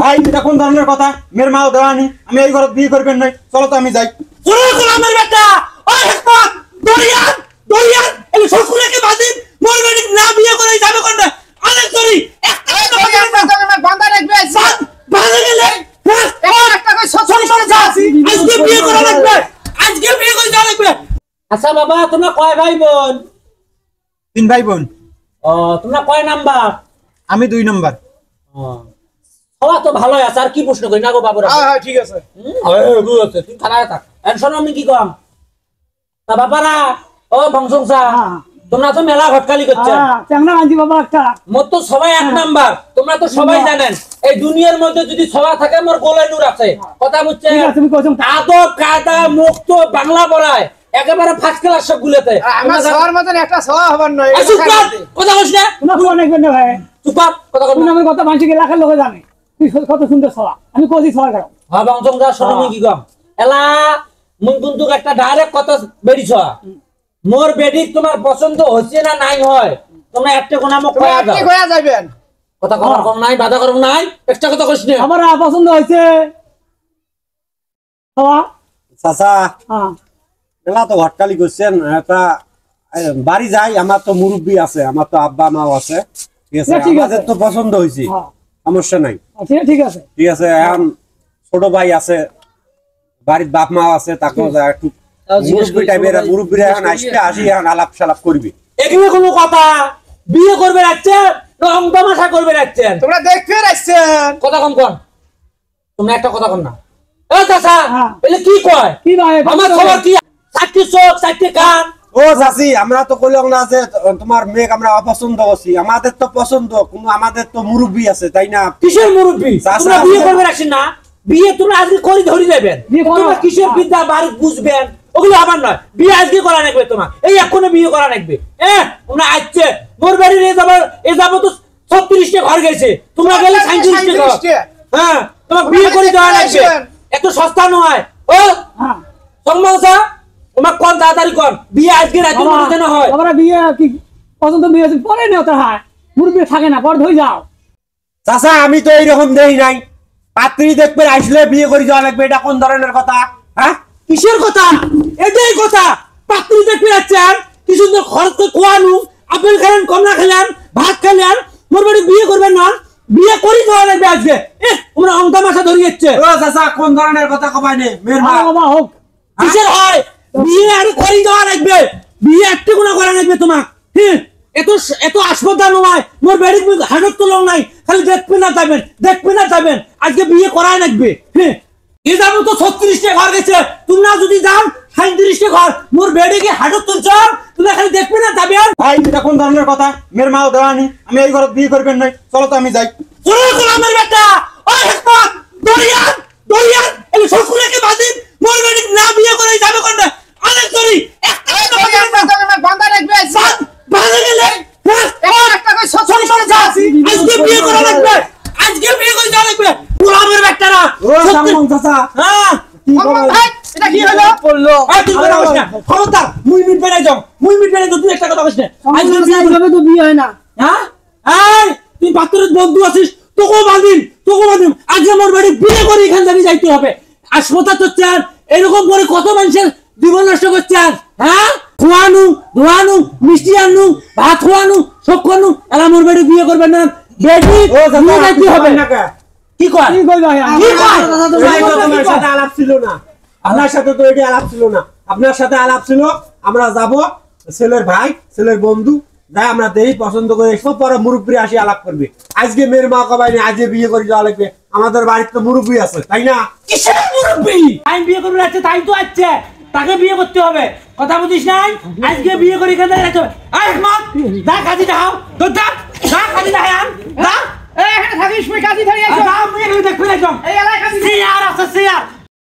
ভাই এটা কোন ধরনের কথা? মেয়ের মাও দেওয়ানি, আমি এই ঘরে বিয়ে করবেন নাই, চলো তো আমি যাই। আমার বেটা ওই হেকমত দরিয়ান দরিয়ান এই শ্বশুরকে বাদিন মোর বেটি না বিয়ে করে যাবে কোন না অনেক করি একটা বান্দা রাখবে বাঁধা গেলে একটা কই শ্বশুর যা আজকে বিয়ে করা লাগবে, আজকে বিয়ে করে যাওয়া লাগবে। আচ্ছা বাবা, তোমরা কয় ভাই বোন? 3 ভাই বোন। ও, তোমরা কয় নাম্বার? আমি 2 নম্বর। সবাই তো ভালোই আছে, আর কি প্রশ্ন করি না গো বাবুরা? হ্যাঁ ঠিক আছে। তুই খারাপ থাক, শোনো আমি কি কম তা বাবারা। ও বংশংসা, তোমরা তো মেলা ঘটকালি করছো। চাংনা আনছি বাবা একটা। মোর তো সবাই 1 নাম্বার, তোমরা তো সবাই জানেন এই দুনিয়ার মধ্যে যদি সবাই থাকে মোর গোলে নূর আছে। কথা বুঝছে? তুমি কইছো আদব কায়দা মুক্ত বাংলা পড়ায় একেবারে ফার্স্ট ক্লাস সবগুলোতে। আমার সবার মতন একটা সওয়া হবার নয়। কথা বলিস না, তোমরা কোন একজন ভাই চুপ কর, কথা বল তুমি না। আমার কথা মানছি কি লাখের লোক জানে তুই কত সুন্দর সওয়া আমি কইছি সওয়া করো। হ্যাঁ বংশংসা, শোনো আমি কি কম এলা মুই কিন্তু একটা ডাইরেক্ট কথা বেরিছ। মোর বেডি তোমার পছন্দ হচ্ছে না নাই হয়, তোমরা একটা কোন আমাকে কয়া দাও। কি কয়া যাবেন? কথা কম নাই, বাধা করব নাই, একটা কথা কইছ না। আমার পছন্দ হইছে সওয়া। চাচা হ্যাঁ এলা তো ঘটকালি করছেন, একটা বাড়ি যাই, আমার তো মুরব্বী আছে, আমার তো আব্বা মাও আছে, ঠিক আছে, ঠিক আছে। আমাদের তো পছন্দ হয়েছে, হ্যাঁ সমস্যা নাই, ঠিক আছে ঠিক আছে। এখন ছোট ভাই আছে, বাড়ির বাপ মা আছে, তাকে একটু মুরব্বী টাইপের, মুরব্বীরা এখন আসবে, আসি এখন আলাপ সালাপ করবি। এখানে কোনো কথা বিয়ে করবে রাখছেন, রং তামাশা করবে রাখছেন? তোমরা দেখতে আসছেন। কথা কম কোন, তোমরা একটা কথা কোন না। এ চাচা, হ্যাঁ। এলে কি কয়? কি ভাই আমার খবর কি? 4টি চোখ 4টি কান। ও চাচি, আমরা তো কইলাম না যে তোমার মেয়েকে আমরা অপছন্দ করছি, আমাদের তো পছন্দ, কিন্তু আমাদের তো মুরব্বী আছে, তাই না? কিসের মুরব্বী? চাচা, তোমরা বিয়ে আমরা- করবে রাখছেন না? বিয়ে তোমরা আজকে করে ধরে যাবেন। বিয়ে করো। তোমরা কিসের বিদ্যা বাড়ি বুঝবেন ওগুলো আবার নয়, বিয়ে আজকে করা লাগবে তোমার, এই এখনো বিয়ে করা লাগবে। তোমরা আসছে মোর বাড়ির এ যাবো তো 36টা ঘর গেছে, তোমরা গেলে 37টা ঘর। হ্যাঁ, তোমার বিয়ে করে দেওয়া লাগবে, এত সস্তা নয়। ও হ্যাঁ সংবাদা, তোমার কোন তাড়াতাড়ি কর, বিয়ে আজকে রাতে মধ্যে না হয়। আমরা বিয়ে কি পছন্দ বিয়ে পরে নেই তো হয় মুরব্বী থাকে না পর ধরে যাও। চাচা আমি তো এইরকম দেই নাই, পাত্রী দেখবে আসলে বিয়ে করে যাওয়া লাগবে, এটা কোন ধরনের কথা? হ্যাঁ কিসের কথা? এটাই কথা। পাত্রী দেখতে যাচ্ছেন, কি সুন্দর খরচ করে খোয়ানো, আপেল খেলেন, কমলা খেলেন, ভাত খেলেন, মোর বাড়ি বিয়ে করবেন না, বিয়ে করি দেওয়া লাগবে আজকে। তোমরা অঙ্কা মাসা ধরে যাচ্ছে। ও চাচা কোন ধরনের কথা কবাই নে মেয়ের মা? বাবা হোক কিসের হয়? বিয়ে আর করি দেওয়া লাগবে, বিয়ে একটা গুণা করা লাগবে তোমার। হ্যাঁ, এত এত আসপদা নয়, মোর বাড়ি হাজত তো লোক নাই, খালি দেখবে না যাবেন, দেখবে না যাবেন, আজকে বিয়ে করাই লাগবে। হ্যাঁ, এ যাবো তো 36টা ঘর গেছে, তোমরা যদি যাও 37টা ঘর, মোর বেডিকে হাজত তুলছ, তোমরা খালি দেখবে না যাবেন। ভাই এটা কোন ধরনের কথা? মেয়ের মাও দেওয়ানি, আমি এই ঘরে বিয়ে করবেন নাই, চলো তো আমি যাই। আমার বেটা ওই হেকমত দরিয়ান দরিয়ান এই শ্বশুরকে বাদিন মোর বেটি না বিয়ে করে যাবে কোন না অনেক করি একটা বান্দা রাখবে বাঁধা গেলে একটা কই শ্বশুর যা আজকে বিয়ে করা লাগবে, আজকে বিয়ে করে যাওয়া লাগবে। আমার বেটারা ও সামন চাচা হ্যাঁ কি বলেন? এটা কি হলো? বললো তুই কথা বলিস না, খবরদার মুই মিট বেড়ে যাও, মুই মিট বেড়ে তুই একটা কথা বলিস না। আজকে বিয়ে এইভাবে তো বিয়ে হয় না। হ্যাঁ এই তুই বাচ্চাদের বন্ধু আছিস, তোকেও বাঁধিম আজকে মোর বাড়ি বিয়ে করে এখান থেকে যাইতে হবে। হাসপাতাল তো চান এরকম করে কত মানুষের জীবন নষ্ট করছেন। হ্যাঁ, খোয়ানু ধোয়ানু মিষ্টি আনু ভাত খোয়ানু সব খোয়ানু, এলা মোর বাড়ি বিয়ে করবেন না, বেটি ও বিয়ে চাচা যাইতে হবে। কি কয়? কি কয়? কি কই ভাই কি কয়? এই তো তোমার সাথে আলাপ ছিল না, আপনার সাথে তো এটি আলাপ ছিল না, আপনার সাথে আলাপ ছিল আমরা যাব, ছেলের ভাই ছেলের বন্ধু যাই, আমরা দেই পছন্দ করে সব পরে মুরব্বী আসি আলাপ করবে। আজকে মেয়ের মা কবাই না, আজকে বিয়ে করে যাওয়া লাগবে, আমাদের বাড়িতে তো মুরব্বী আছে, তাই না? কিসের মুরব্বি? টাইম বিয়ে করবে আছে, টাইম তো আছে, তাকে বিয়ে করতে হবে, কথা বুঝিস নাই? আজকে বিয়ে করে এখান থেকে যাইতে হবে। এই হেকমত যা কাজী দাও, তোর যা কাজী দাও, যা এখানে থাকিস, কাজী ধরে যা মুই এখানে দেখবে না, এই এলাকায় সিয়ার আছে সিয়ার